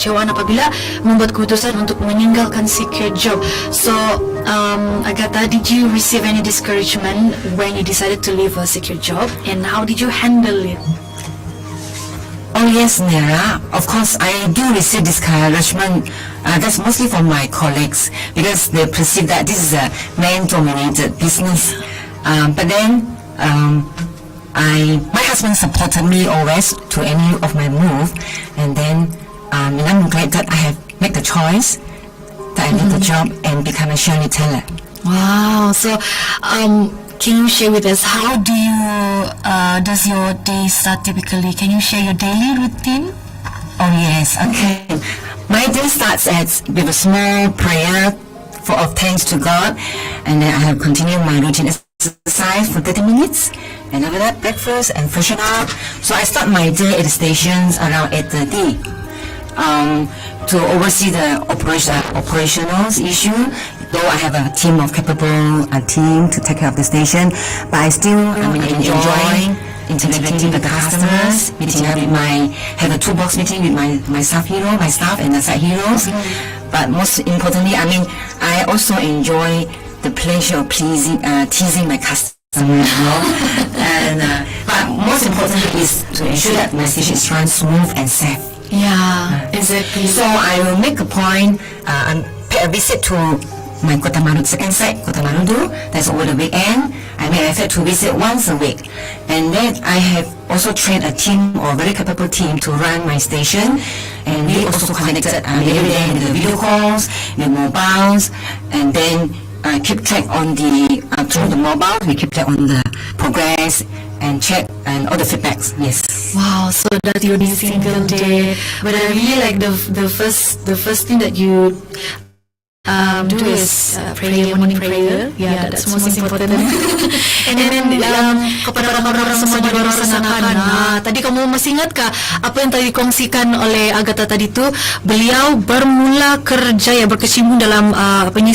kekecewaan apabila membuat keputusan untuk meninggalkan secure job. So, Agatha, did you receive any discouragement when you decided to leave a secure job, and how did you handle it? Oh yes, Nera. Of course, I do receive discouragement. That's mostly from my colleagues because they perceive that this is a man-dominated business. But then, my husband supported me always to any of my move, and then, and I'm glad that I have made the choice that I leave the job and become a shell retailer. Wow. So, can you share with us how does your day start typically? Can you share your daily routine? Oh yes, okay. My day starts with a small prayer of thanks to God, and then I have continued my routine exercise for 30 minutes, and after that breakfast and freshen up. So I start my day at the stations around 8:30 to oversee the operational issue. Though I have a team of capable team to take care of the station, but I still enjoy interacting with the customers, have a toolbox meeting with my staff and the side heroes. But most importantly, I also enjoy the pleasure of teasing my customers. And but most importantly is to ensure that my station is run smooth and safe. Yeah, exactly. So I will make a point and pay a visit to my Kota Marudu second site, Kota Marudu. That's over the weekend. I make effort to visit once a week, and then I have also trained a team or very capable team to run my station, and we also connected every day with the video calls, with mobiles, and then keep track on through the mobile. We keep track on the progress and check and all the feedbacks. Yes. Wow, so that's your single day. But I really like the first thing that you do is prayer, morning prayer. Yeah, that's most important. And then kepada orang-orang semua juga rasakan. Tadi kamu masih ingat kah apa yang tadi dikongsikan oleh Agatha tadi tu? Beliau bermula kerja berkecimpung dalam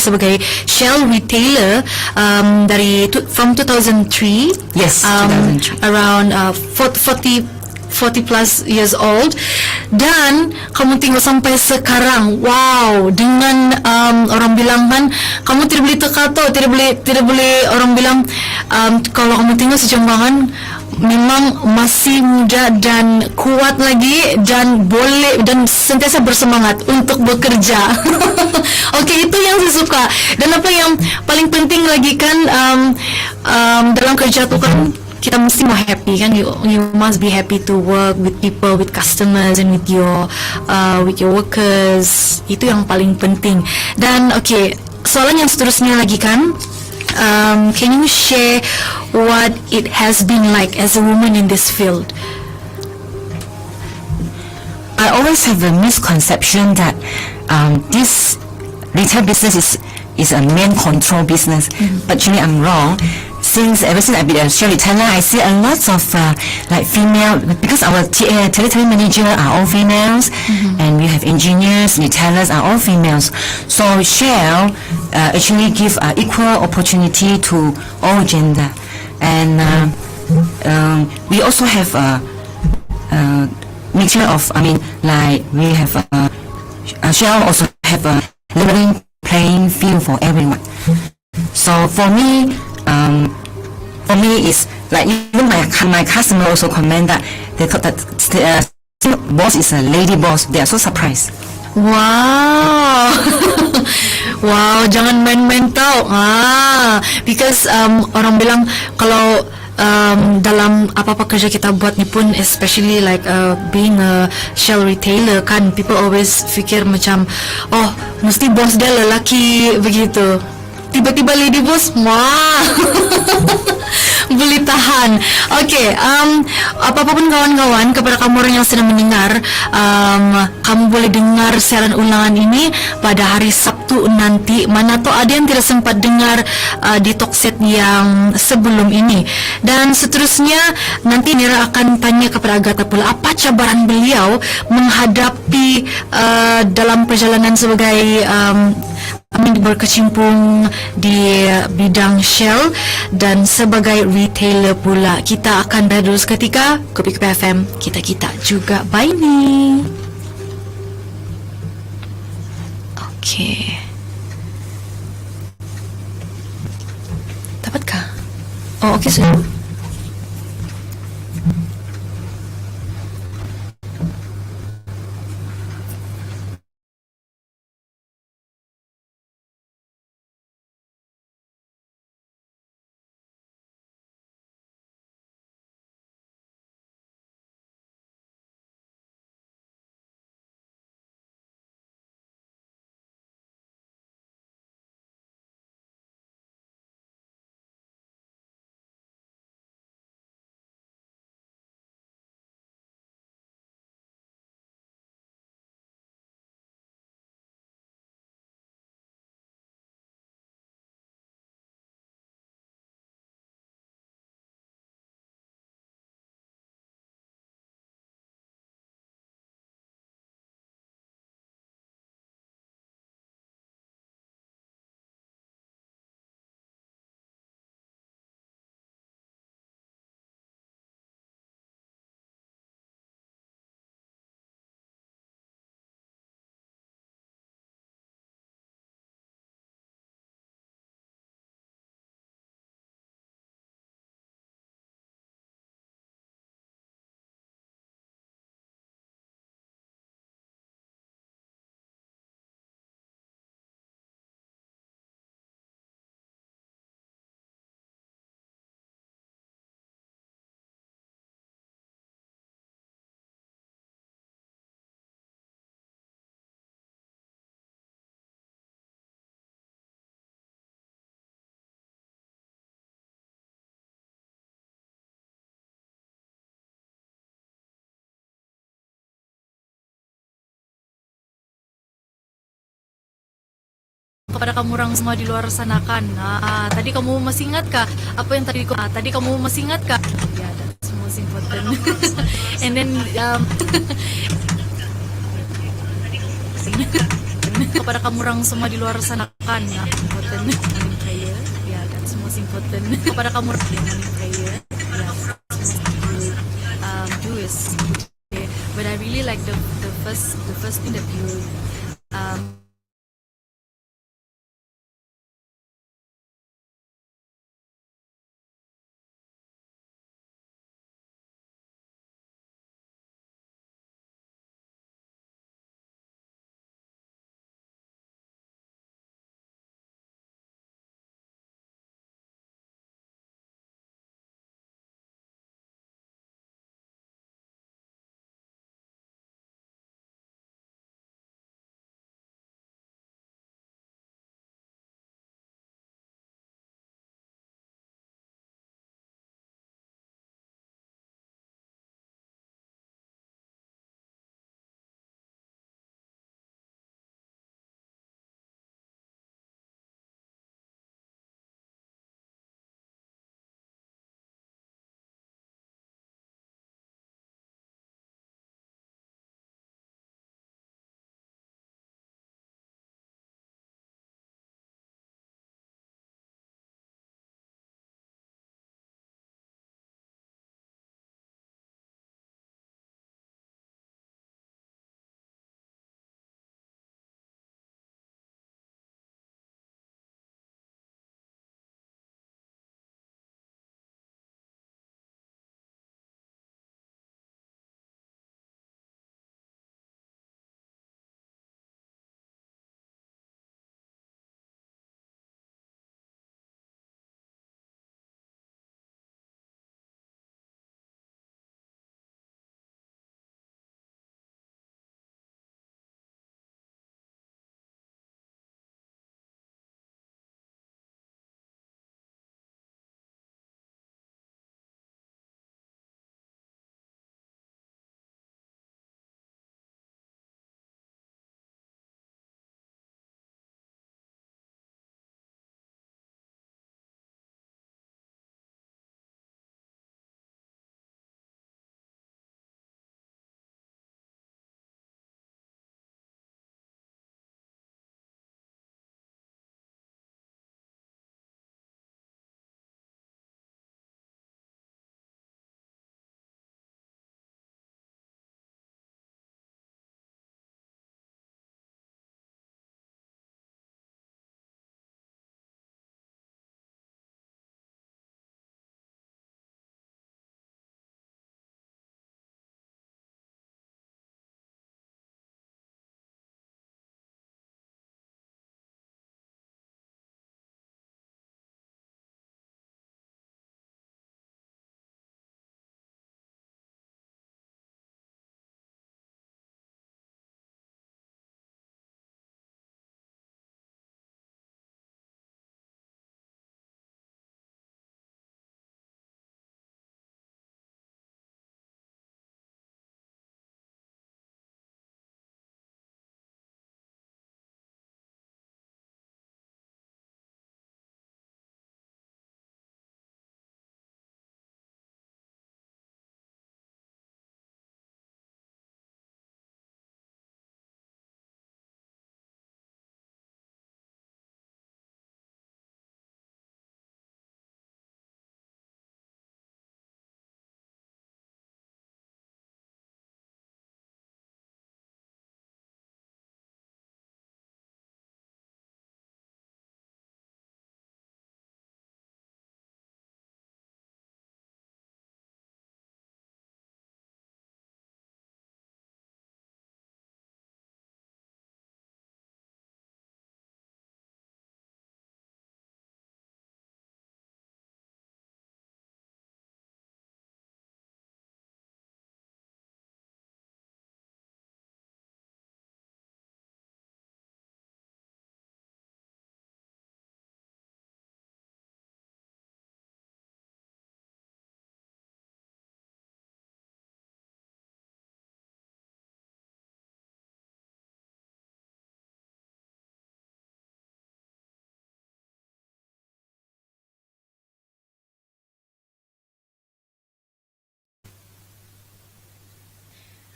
sebagai Shell retailer from 2003. Yes, 2003. Around 40 plus years old, dan kamu tinggal sampai sekarang. Wow, dengan orang bilang kan kamu tidak boleh teka-tau, tidak boleh orang bilang kalau kamu tinggal sejambangan memang masih muda dan kuat lagi dan boleh dan sentiasa bersemangat untuk bekerja. Okey, itu yang saya suka. Dan apa yang paling penting lagi kan dalam kerja tu kan kita mesti mau happy kan, you must be happy to work with people, with customers and with your workers. Itu yang paling penting. Dan okay, soalan yang seterusnya lagi kan, can you share what it has been like as a woman in this field? I always have a misconception that this retail business is a man control business, but actually I'm wrong. Ever since I've been a shell retailer, I see a lot of female, because our territory manager are all females, and we have engineers, retailers are all females. So Shell actually give equal opportunity to all gender, and we also have a mixture of, we have Shell also have a leveling playing field for everyone. So for me it's like even my customer also comment that they thought that boss is a lady boss. They are so surprised. Wow. Wow, jangan main-main tau. Because orang bilang kalau dalam apa-apa kerja kita buat ni pun, especially like being a shell retailer kan, people always fikir macam oh mesti bos dia lelaki begitu. Tiba-tiba lady boss, wah. Boleh tahan. Okay, apa-apa pun kawan-kawan, kepada kamu orang yang sedang mendengar, kamu boleh dengar siaran ulangan ini pada hari Sabtu nanti. Mana tahu ada yang tidak sempat dengar di talkset yang sebelum ini. Dan seterusnya nanti Nera akan tanya kepada Agatha pula apa cabaran beliau menghadapi dalam perjalanan sebagai berkecimpung di bidang Shell dan sebagai retailer pula. Kita akan dah dulu seketika. Kupikupi FM, kita juga Baini. Okay. Dapatkah? Oh, okay, sudah. Kepada kamu orang semua di luar sana kan. Tadi kamu masih ingat kah apa yang tadi kamu masih ingat kah? Yeah, that's most important. And then kepada kamu orang semua di luar sana kan. Important. Morning prayer. Yeah, that's most important. Kepada kamu morning prayer. Yeah, that's most do is. Okay. But I really like the first thing that you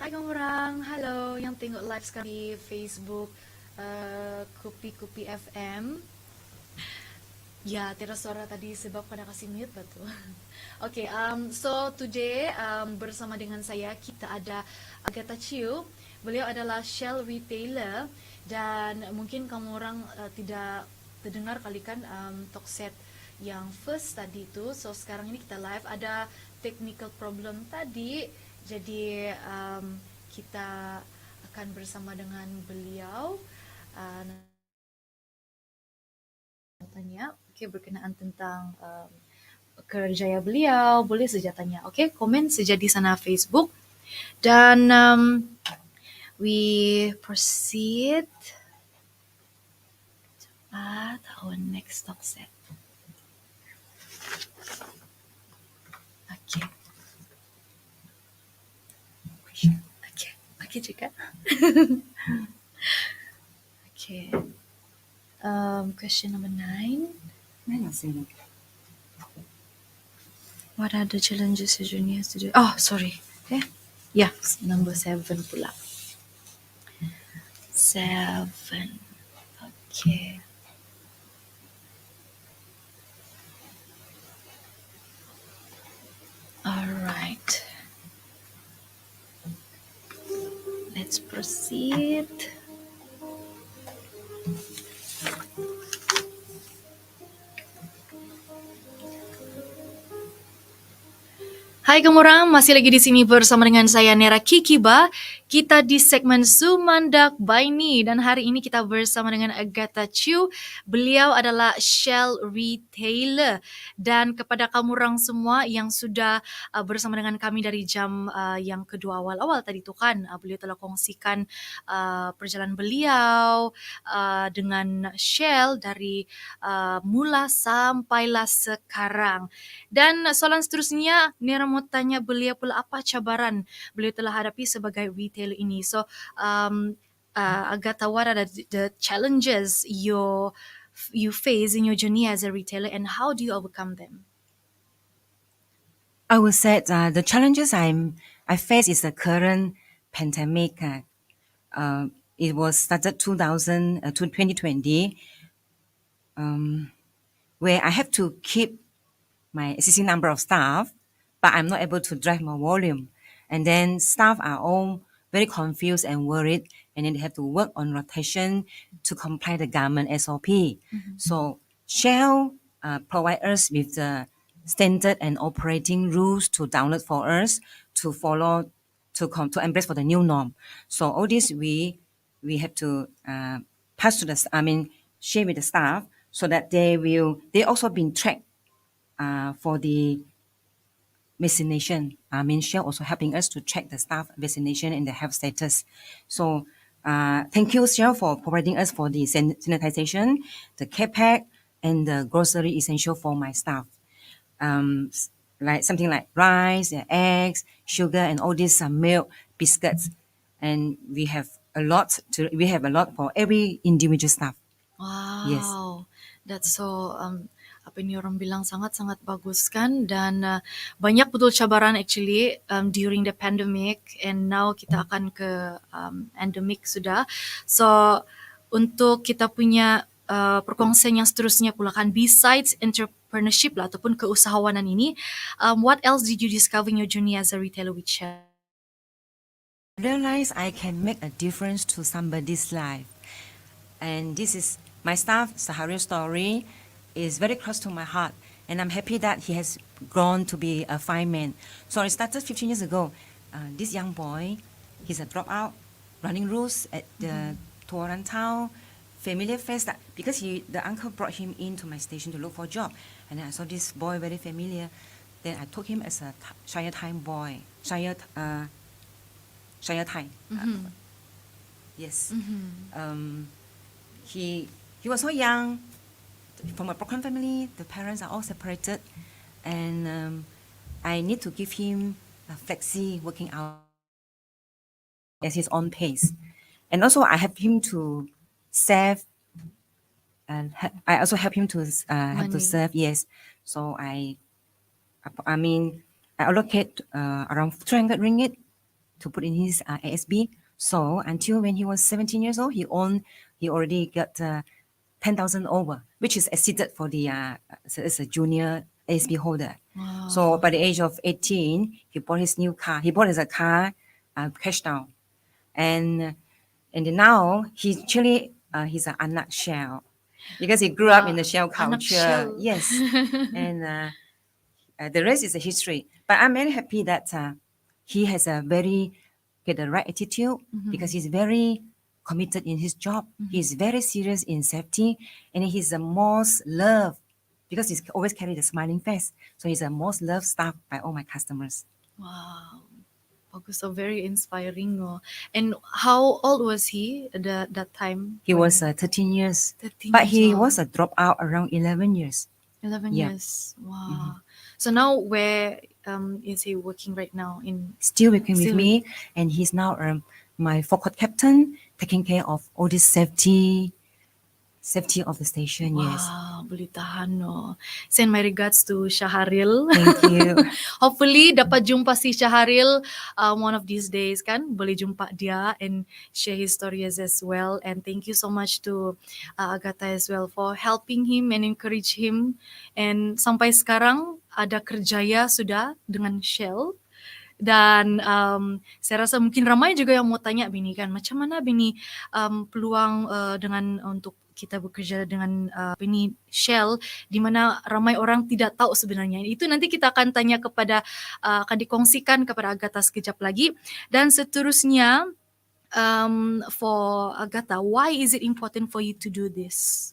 Hai kamu orang, halo yang tengok live sekarang di Facebook Kupikupi FM. Ya, tiada suara tadi sebab pada kasih mute betul. Okay, so today bersama dengan saya kita ada Agatha Chew. Beliau adalah Shell retailer dan mungkin kamu orang tidak terdengar kali kan talk set yang first tadi tu. So sekarang ini kita live, ada technical problem tadi. Jadi kita akan bersama dengan beliau tanya, okay, berkenaan tentang kerja beliau, boleh saja tanya, okay, komen saja di sana Facebook dan we proceed at our next talk set. Okay. Okay juga. Okay. Question number 9. What are the challenges a junior has to do? Oh, sorry. Okay. Yeah, number 7 pula. 7. Okay. Alright. Let's proceed. Hai kamu orang, masih lagi di sini bersama dengan saya Nera Kikiba. Kita di segmen Sumandak Baini dan hari ini kita bersama dengan Agatha Chew. Beliau adalah Shell retailer dan kepada kamu orang semua yang sudah bersama dengan kami dari jam yang kedua awal-awal tadi tu kan, beliau telah kongsikan perjalanan beliau dengan Shell dari mula sampailah sekarang. Dan soalan seterusnya, Nera mau tanya beliau pula apa cabaran beliau telah hadapi sebagai retailer ini. So, Agatha, what are the challenges you face in your journey as a retailer and how do you overcome them? I would say the challenges I face is the current pandemic. It was started 2020, where I have to keep my existing number of staff, but I'm not able to drive more volume. And then staff are all very confused and worried, and then they have to work on rotation to comply the government SOP. So Shell provide us with the standard and operating rules to download for us to follow to embrace for the new norm. So all this we have to pass to share with the staff so that they also been tracked for the vaccination. Shell also helping us to check the staff vaccination and the health status. So thank you, Shell, for providing us for the sanitization, the care pack, and the grocery essential for my staff. Like something like rice, eggs, sugar, and all these milk, biscuits. And we have a lot for every individual staff. Wow, Yes. That's so apa ini orang bilang sangat-sangat bagus kan, dan banyak betul cabaran actually during the pandemic and now kita akan ke endemic sudah. So untuk kita punya perkongsian yang seterusnya pula kan, besides entrepreneurship lah ataupun keusahawanan ini, what else did you discover in your journey as a retailer with Shell? I realize I can make a difference to somebody's life. And this is my staff, Sahari's story, is very close to my heart. And I'm happy that he has grown to be a fireman. So I started 15 years ago. This young boy, he's a dropout, running rules at the Tuaran town, familiar face that because the uncle brought him into my station to look for a job. And then I saw this boy very familiar. Then I took him as a Shire time boy. Shire Thai. Yes. He was so young, from a broken family. The parents are all separated, and I need to give him a flexi working out at his own pace, and also I help him to save, and I also help him to have to save. Yes, so I allocate around 300 ringgit to put in his ASB. So until when he was 17 years old, he already got 10,000 over, which is exceeded for the as a junior ASB holder. So by the age of 18, he bought his new car. He bought his car cash down, and then now he actually he's an anak Shell because he grew up in the Shell Anak culture. Shell. Yes, and the rest is a history. But I'm very happy that he has a very the right attitude because he's very committed in his job. He's very serious in safety, and he's the most loved because he's always carry the smiling face. So he's the most loved staff by all my customers. Wow. Bagus, so very inspiring. Oh. And how old was he at that time? He when- was 13 years, 13 but years he old. was a dropout around 11 years. 11 Yeah. years. Wow. So now where is he working right now? Still working with Still me, and he's now my forecourt captain, taking care of all this safety of the station. Yes. Wow, boleh tahan no. Send my regards to Syaharil. Thank you. Hopefully dapat jumpa si Syaharil one of these days kan. Boleh jumpa dia and share his stories as well. And thank you so much to Agatha as well for helping him and encourage him. And sampai sekarang ada kerjaya sudah dengan Shell. Dan saya rasa mungkin ramai juga yang mau tanya Bini kan, macam mana Bini peluang dengan untuk kita bekerja dengan Bini Shell, di mana ramai orang tidak tahu sebenarnya. Itu nanti kita akan tanya kepada, akan dikongsikan kepada Agatha sekejap lagi. Dan seterusnya, for Agatha, why is it important for you to do this?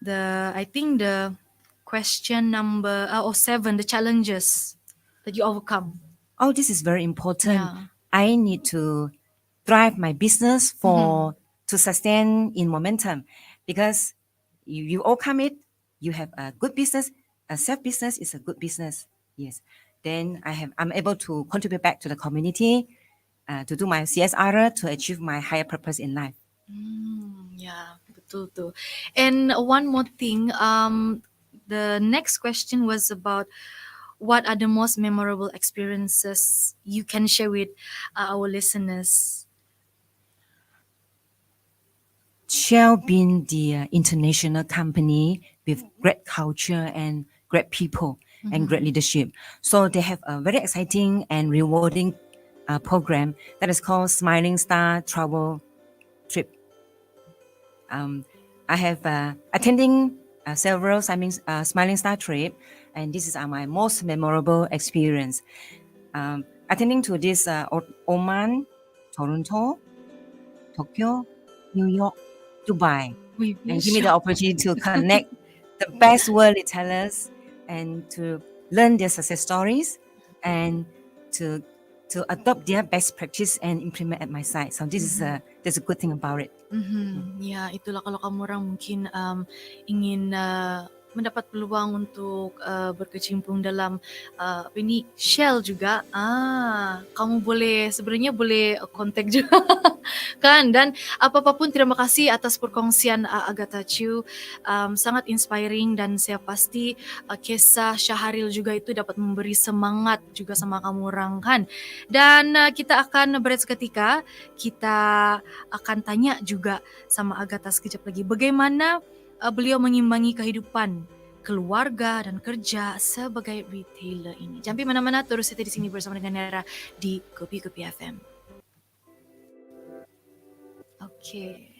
I think the question number 7, the challenges that you overcome. Oh, this is very important. Yeah. I need to drive my business to sustain in momentum because you overcome it. You have a good business. A self business is a good business. Yes. Then I'm able to contribute back to the community, to do my CSR to achieve my higher purpose in life. Yeah, betul tuh. And one more thing, the next question was about what are the most memorable experiences you can share with our listeners. Shell being the international company with great culture and great people and great leadership. So they have a very exciting and rewarding program that is called Smiling Star Travel Trip. I have attending several Smiling Star trip, and this is my most memorable experience. Attending to this Oman, Toronto, Tokyo, New York, Dubai, and give me the opportunity to connect the best world retailers and to learn their success stories and to adopt their best practice and implement at my site. So this is that's a good thing about it. Ya, itulah kalau kamu orang mungkin ingin mendapat peluang untuk berkecimpung dalam ini Shell juga, kamu sebenarnya boleh kontak juga kan. Dan apapun terima kasih atas perkongsian Agatha Chew, sangat inspiring dan saya pasti kisah Syaharil juga itu dapat memberi semangat juga sama kamu orang kan. Dan kita akan berehat seketika, kita akan tanya juga sama Agatha sekejap lagi bagaimana beliau mengimbangi kehidupan keluarga dan kerja sebagai retailer ini. Jangan pergi mana-mana, terus stay di sini bersama dengan Nera di Kupikupi FM. Okay.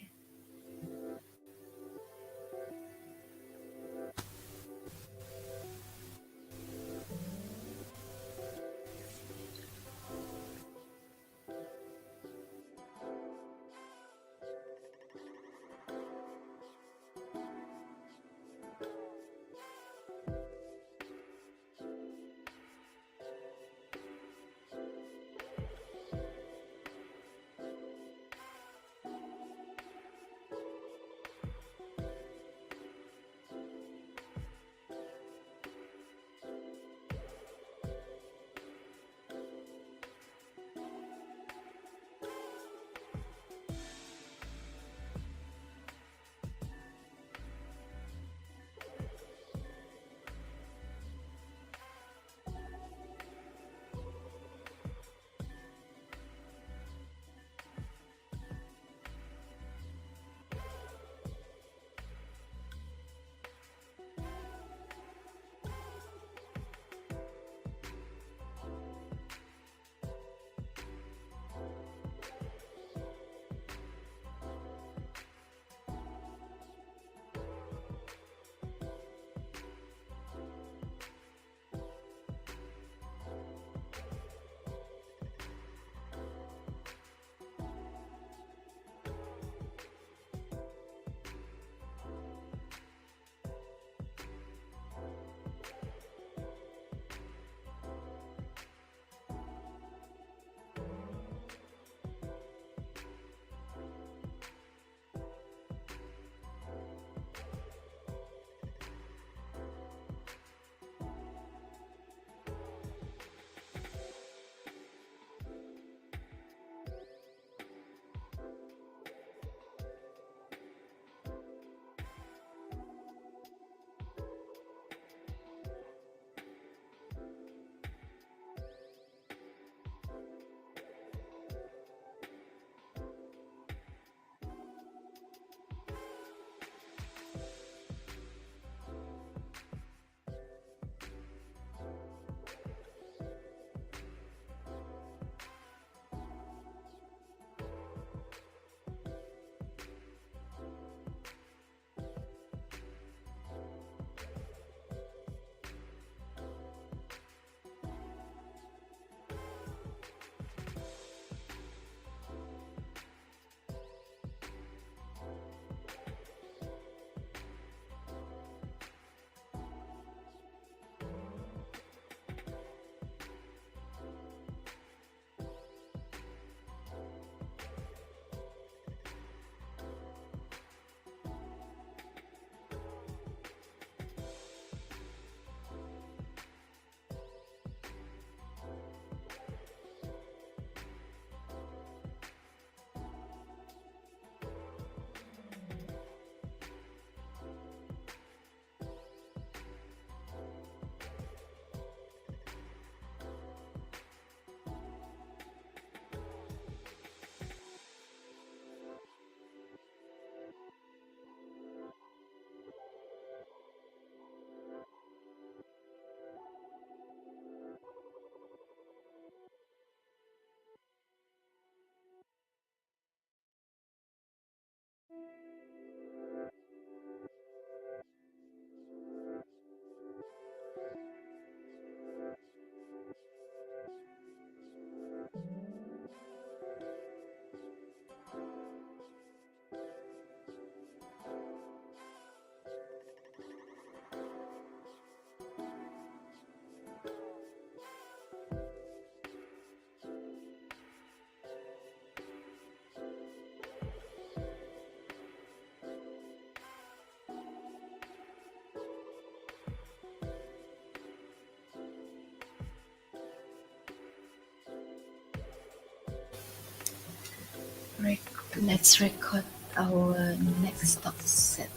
Let's record our next talk set.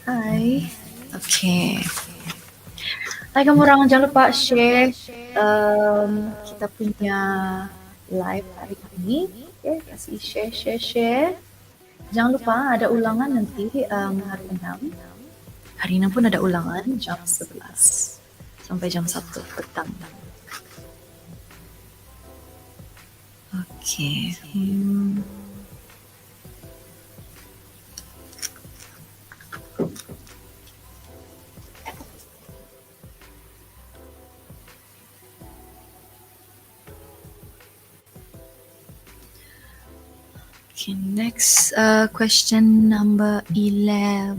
Hai. Okay. Hai kamu orang, jangan lupa share kita punya live hari ini. Okay, kasih share. Jangan lupa ada ulangan nanti hari 6. Hari 6 pun ada ulangan jam 11 sampai jam 1 petang. Okay. Okay, next question number 11.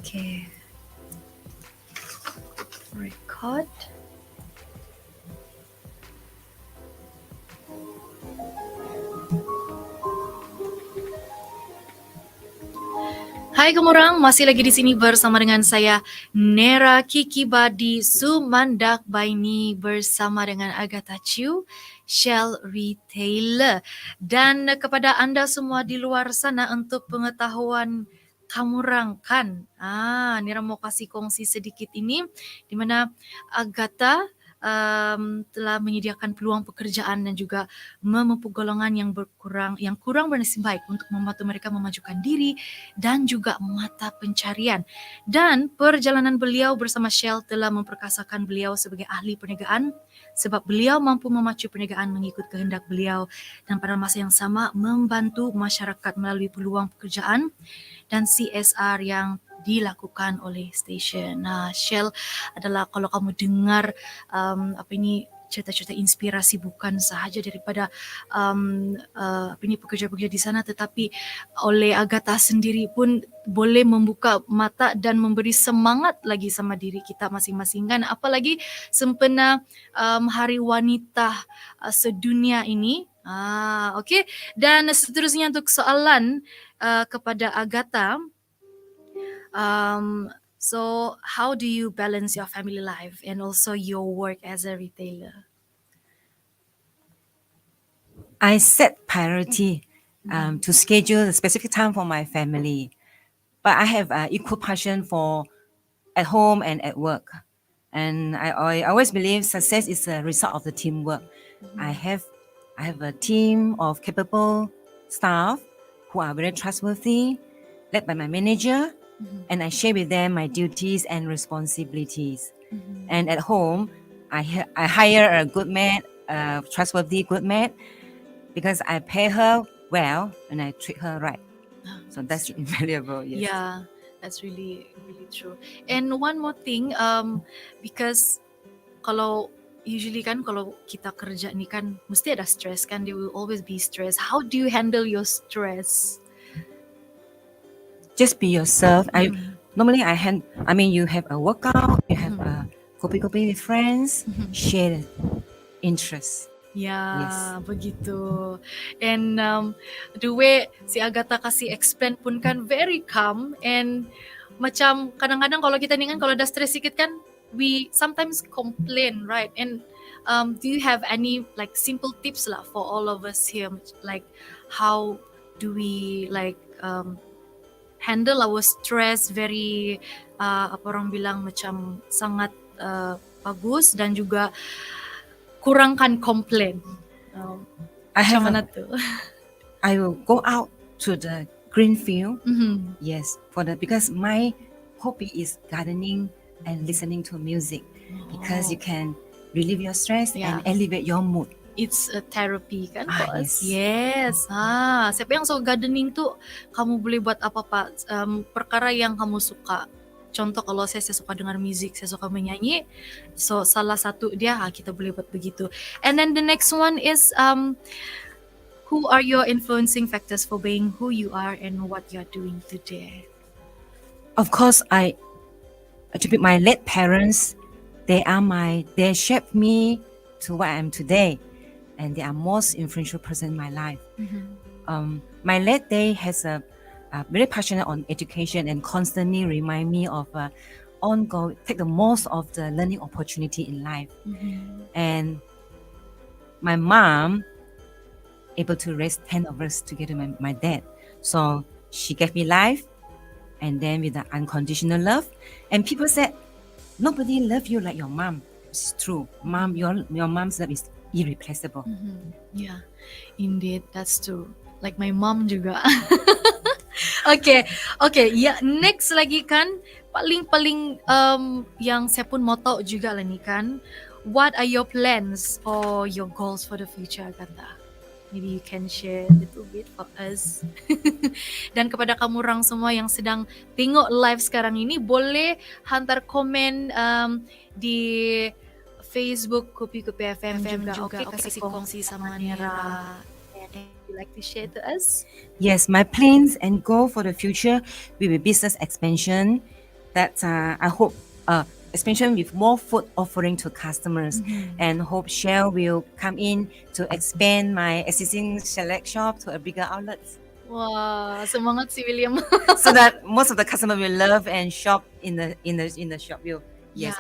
Okay. Record. Hai kamu orang, masih lagi di sini bersama dengan saya Nera di Sumandak Baini bersama dengan Agatha Chew, Shell Retailer. Dan kepada anda semua di luar sana, untuk pengetahuan kamu orang kan, Nera mau kasih kongsi sedikit ini, di mana Agatha telah menyediakan peluang pekerjaan dan juga memupuk golongan yang kurang bernasib baik untuk membantu mereka memajukan diri dan juga mata pencarian. Dan perjalanan beliau bersama Shell telah memperkasakan beliau sebagai ahli perniagaan, sebab beliau mampu memacu perniagaan mengikut kehendak beliau dan pada masa yang sama membantu masyarakat melalui peluang pekerjaan dan CSR yang dilakukan oleh stesen. Shell adalah, kalau kamu dengar cerita-cerita inspirasi bukan sahaja daripada pekerja-pekerja di sana, tetapi oleh Agatha sendiri pun boleh membuka mata dan memberi semangat lagi sama diri kita masing-masing kan, apalagi sempena Hari Wanita sedunia ini. Okay. Dan seterusnya untuk soalan kepada Agatha. So how do you balance your family life and also your work as a retailer? I set priority to schedule a specific time for my family, but I have equal passion for at home and at work. And I always believe success is a result of the teamwork. I have a team of capable staff who are very trustworthy, led by my manager, and I share with them my duties and responsibilities. And at home, I hire a good maid, a trustworthy good maid, because I pay her well and I treat her right. So that's invaluable. Yes. Yeah, that's really, really true. And one more thing, because usually kan kalau kita kerja ni kan mesti ada stress kan, there will always be stress. How do you handle your stress? Just be yourself. Normally you have a workout, you have a kopi-kopi with friends, share interests. Ya, begitu. And the way si Agatha kasih explain pun kan very calm, and macam kadang-kadang kalau kita ni kan kalau ada stress sikit kan, we sometimes complain, right? And do you have any like simple tips lah for all of us here, like how do we like handle our stress very orang bilang macam sangat bagus, dan juga kurangkan komplain. I will go out to the green field. Yes, because my hobby is gardening and listening to music, because you can relieve your stress and elevate your mood. It's a therapy kan for us. Yes. Siapa yang suka gardening tuh, kamu boleh buat apa-apa perkara yang kamu suka. Contoh kalau saya suka dengar musik, saya suka menyanyi. So salah satu dia kita boleh buat begitu. And then the next one is who are your influencing factors for being who you are and what you're doing today? Of course, I attribute my late parents. They shaped me to what I am today, and they are most influential person in my life. My late day has very passionate on education and constantly remind me of ongoing, take the most of the learning opportunity in life. And my mom able to raise 10 of us together with my dad. So she gave me life, and then with the unconditional love. And people said, nobody love you like your mom. It's true. Mom, your mom's love is irreplaceable. Yeah, indeed, that's true. Like my mom juga. Oke, ya next lagi kan paling yang saya pun mau tahu juga lah nih kan, what are your plans or your goals for the future, Agatha? Maybe you can share a little bit for us. Dan kepada kamu orang semua yang sedang tengok live sekarang ini, boleh hantar komen di Facebook Kupikupi FM juga. Oke, kasih kongsi sama Nera. And you like to share to us? Yes, my plans and goal for the future will be business expansion. That I hope expansion with more food offering to customers, and hope Shell will come in to expand my existing select shop to a bigger outlets. Wah, semangat si William. So that most of the customer will love and shop in the shop will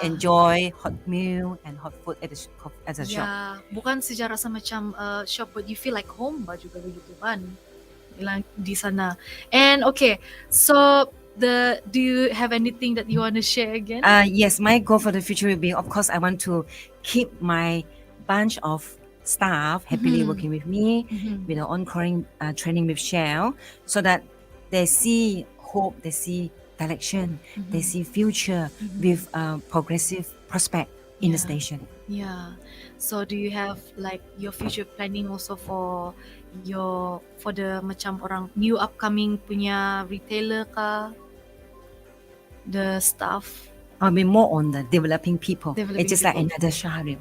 enjoy hot meal and hot food at the shop. Ya, bukan secara semacam shop, but you feel like home ba juga begitu kan? Bilang di sana. And okay, so do you have anything that you want to share again? Yes, my goal for the future will be, of course, I want to keep my bunch of staff happily working with me with the ongoing training with Shell, so that they see hope, they see direction, they see future with progressive prospect in the station. Yeah. So do you have like your future planning also for the macam orang new upcoming punya retailer kah? The staff? I'll be more on the developing people. Developing It's just people. like another Shahril.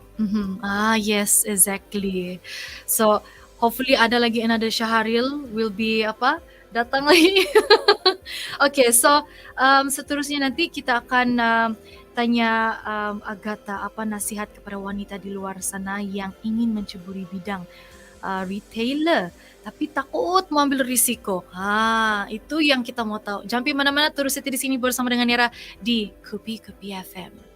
Yes, exactly. So hopefully ada lagi another Syaharil will be datang lagi. Okay, so seterusnya nanti kita akan tanya Agatha apa nasihat kepada wanita di luar sana yang ingin menceburi bidang retailer tapi takut mengambil risiko. Itu yang kita mau tahu. Jangan pergi mana-mana, terus setia di sini bersama dengan Nera di Kupikupi FM.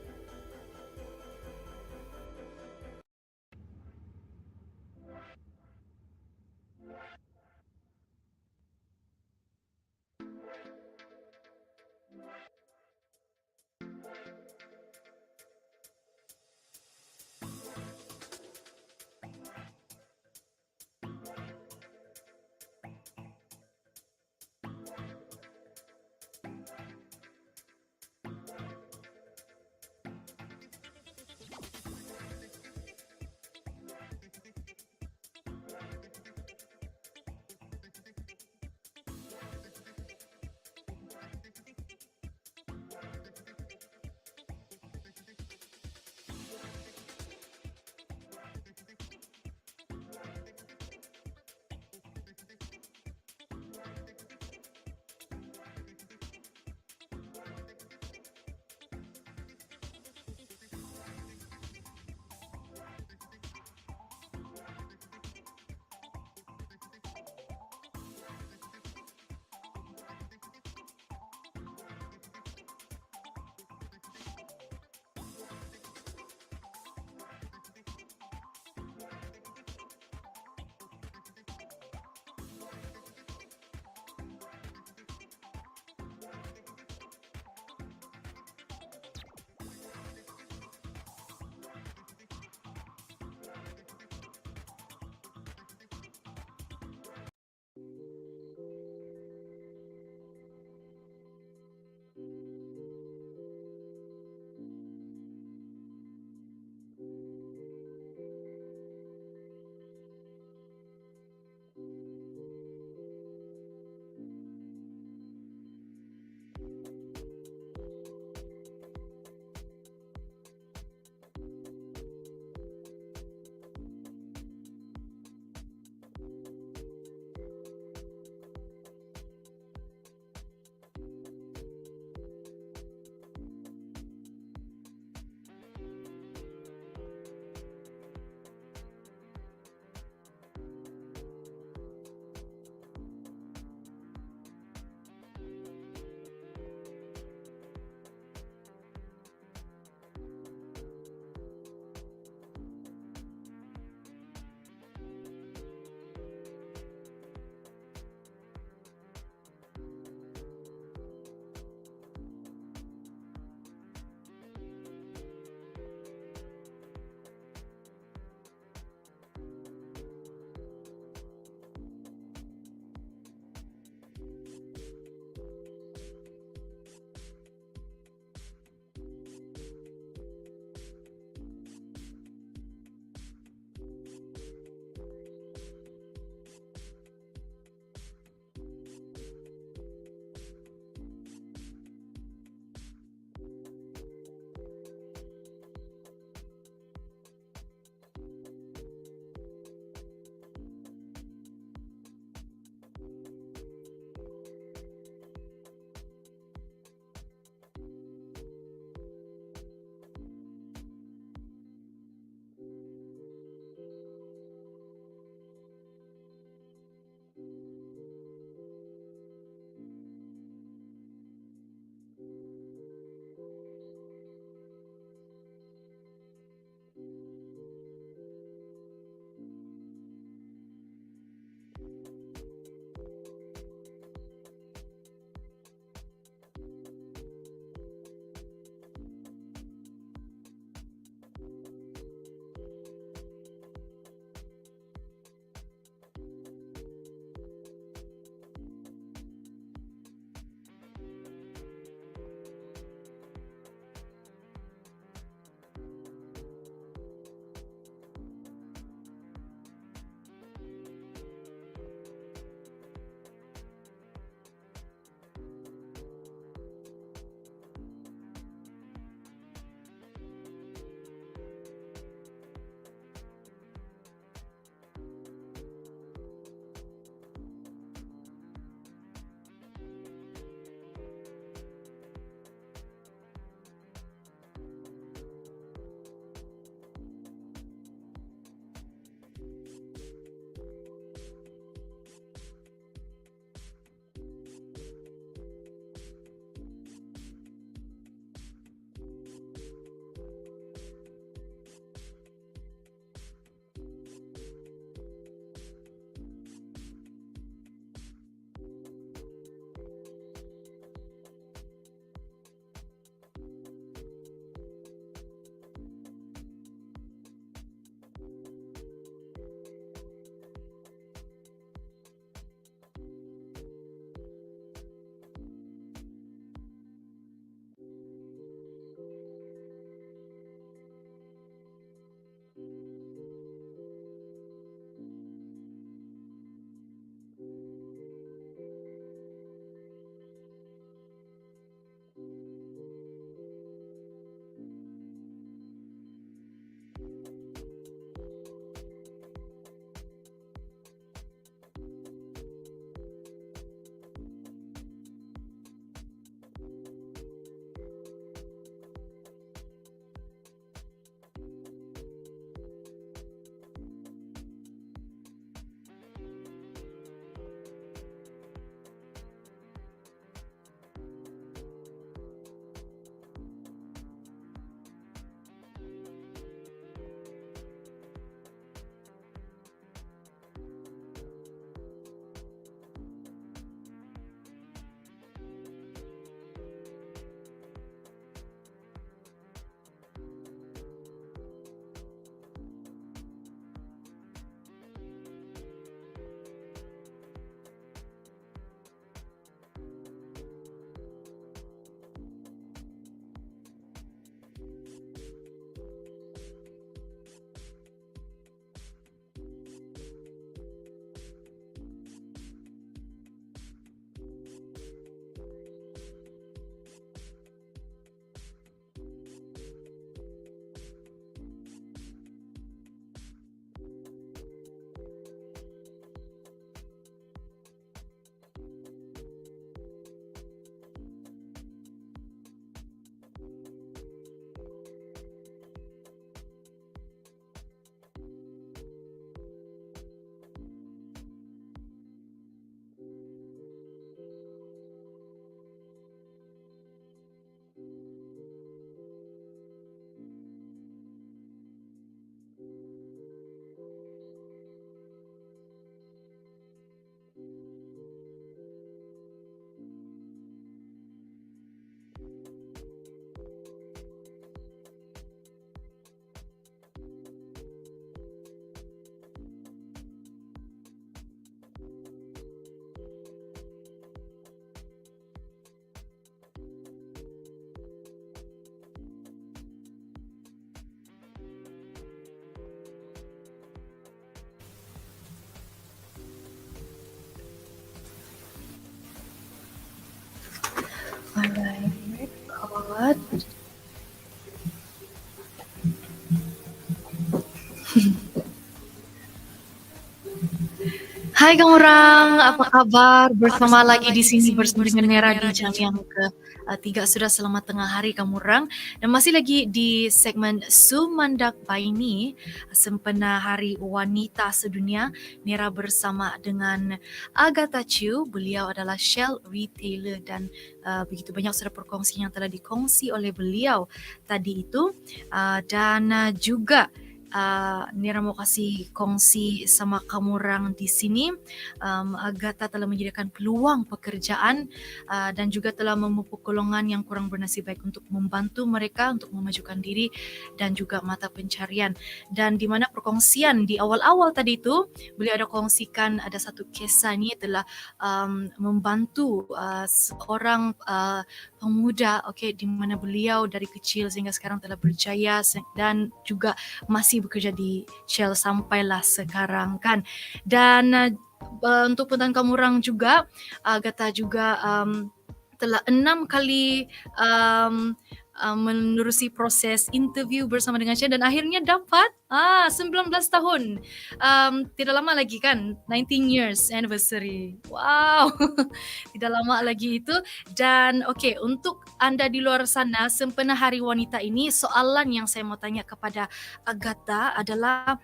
Alright, record. Hai kamu orang, apa kabar? Bersama lagi di sini bersama dengan Nera di jam yang ke-3 sudah selamat tengah hari kamu orang. Dan masih lagi di segmen Sumandak Baini, sempena Hari Wanita Sedunia. Nera bersama dengan Agatha Chew, beliau adalah Shell retailer dan begitu banyak sudah perkongsian yang telah dikongsi oleh beliau tadi itu. Dan juga Nera mau kasih kongsi sama kamu orang di sini. Agatha telah menyediakan peluang pekerjaan dan juga telah memupuk golongan yang kurang bernasib baik untuk membantu mereka untuk memajukan diri dan juga mata pencarian. Dan di mana perkongsian di awal-awal tadi itu, beliau ada kongsikan ada satu kisah ni telah membantu seorang pemuda, di mana beliau dari kecil sehingga sekarang telah berjaya dan juga masih bekerja di Shell sampailah sekarang kan. Dan untuk pengetahuan kamu orang juga, Agatha juga telah 6 kali menerusi proses interview bersama dengan Shell dan akhirnya dapat 19 tahun. Tidak lama lagi kan, 19 years anniversary. Wow, tidak lama lagi itu. Dan untuk anda di luar sana, sempena Hari Wanita ini, soalan yang saya mau tanya kepada Agatha adalah,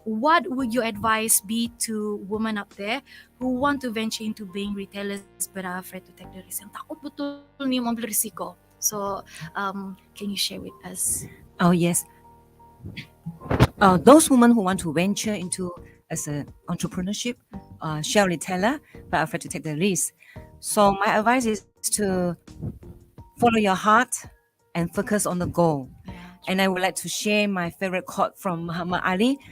what would your advice be to women out there who want to venture into being retailers but are afraid to take the risk? Yang takut betul ni mengambil risiko. So, can you share with us? Oh, yes. Those women who want to venture into as an entrepreneurship, shell retailer, but afraid to take the risk. So my advice is to follow your heart and focus on the goal. And I would like to share my favorite quote from Muhammad Ali.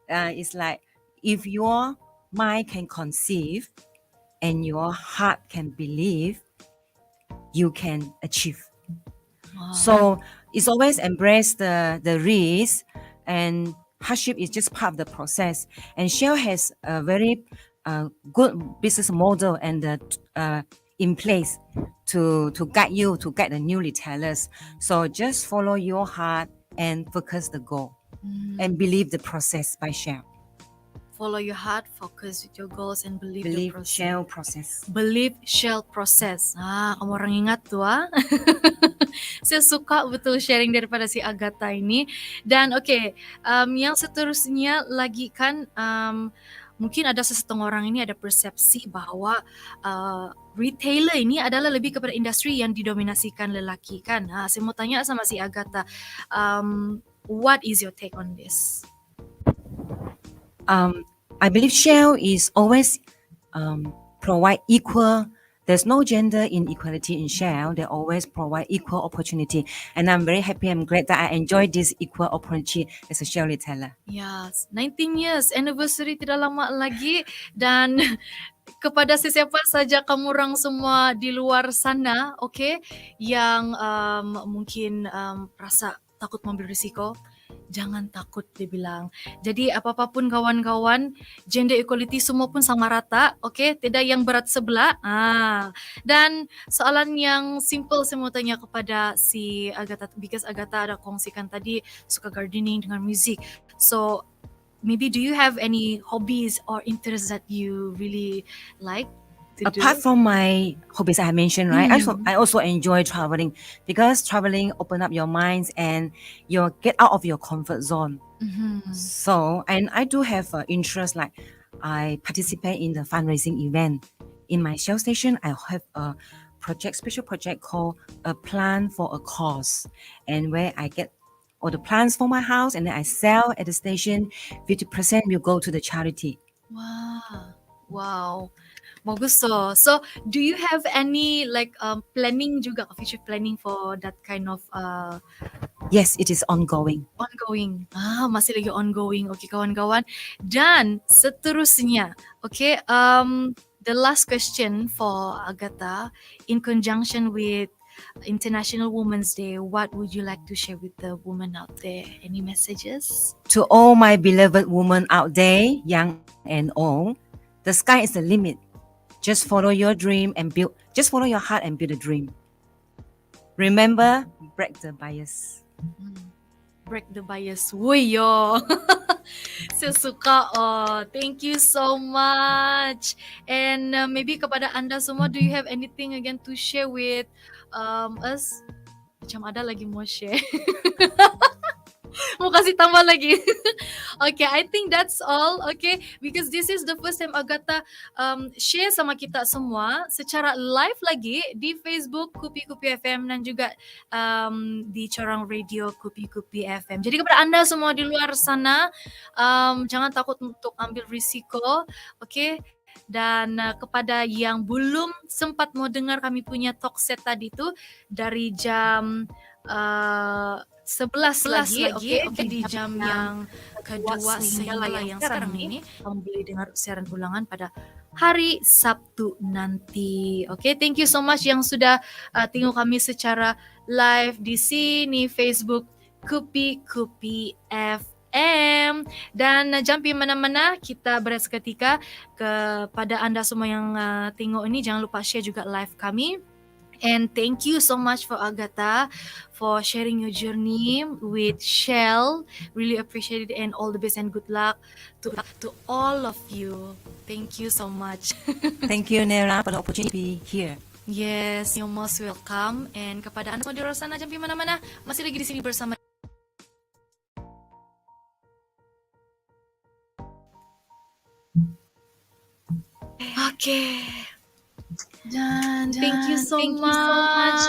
It's like, if your mind can conceive and your heart can believe, you can achieve. So it's always embrace the risk, and hardship is just part of the process. And Shell has a very good business model and in place to guide you, to guide the new retailers. So just follow your heart and focus the goal and believe the process by Shell. Follow your heart, focus with your goals, and believe the process. Shell process. Believe Shell process. Kamu orang ingat tuh Saya suka betul sharing daripada si Agatha ini. Dan yang seterusnya lagi kan, mungkin ada sesetengah orang ini ada persepsi bahwa retailer ini adalah lebih kepada industri yang didominasikan lelaki kan. Saya mau tanya sama si Agatha, what is your take on this? I believe Shell is always provide equal. There's no gender inequality in Shell. They always provide equal opportunity, and I'm very happy. I'm glad that I enjoy this equal opportunity as a Shell retailer. Yes, 19 years anniversary tidak lama lagi. Dan kepada sesiapa saja kamu orang semua di luar sana, yang mungkin rasa takut mengambil risiko, jangan takut, dia bilang. Jadi apa-apapun kawan-kawan, gender equality semua pun sama rata, tidak yang berat sebelah. Dan soalan yang simple saya mau tanya kepada si Agatha, because Agatha ada kongsikan tadi suka gardening dengan music. So maybe do you have any hobbies or interests that you really like? Apart from my hobbies I mentioned, right? I also enjoy traveling, because traveling open up your minds and you get out of your comfort zone. So, and I do have interest, like I participate in the fundraising event. In my Shell station, I have a special project called A Plan for a Cause, and where I get all the plants for my house and then I sell at the station. 50% will go to the charity. Wow. Bagus so. So, do you have any planning juga, future planning for that kind of? Yes, it is ongoing. Ongoing. Masih lagi ongoing. Kawan-kawan. Dan seterusnya, the last question for Agatha, in conjunction with International Women's Day, what would you like to share with the women out there? Any messages? To all my beloved women out there, young and old, the sky is the limit. Just follow your dream and build. Just follow your heart and build a dream. Remember, break the bias. Break the bias. Woi yo. Saya suka. Oh, thank you so much. And maybe kepada Anda semua, do you have anything again to share with us? Macam ada lagi mau share. Mau kasih tambah lagi. Okay, I think that's all. Okay, because this is the first time Agatha share sama kita semua secara live lagi di Facebook Kupikupi FM dan juga di Corang Radio Kupikupi FM. Jadi kepada Anda semua di luar sana, jangan takut untuk ambil risiko. Okay. Dan kepada yang belum sempat mau dengar kami punya talk set tadi itu dari jam 11 lagi, okay, di jam yang kedua sehingga yang sekarang ini kamu boleh dengar siaran ulangan pada hari Sabtu nanti. Okay, thank you so much yang sudah tengok kami secara live di sini Facebook Kupikupi FM. Dan jangan pergi mana-mana, kita berehat seketika. Kepada Anda semua yang tengok ini, jangan lupa share juga live kami. And thank you so much for Agatha for sharing your journey with Shell. Really appreciate it, and all the best and good luck to all of you. Thank you so much. Thank you, Nera, for the opportunity to be here. Yes, you're most welcome. And kepada Anda semua di luar sana, jangan pergi mana-mana. Masih lagi di sini bersama. Okay. Thank you so much.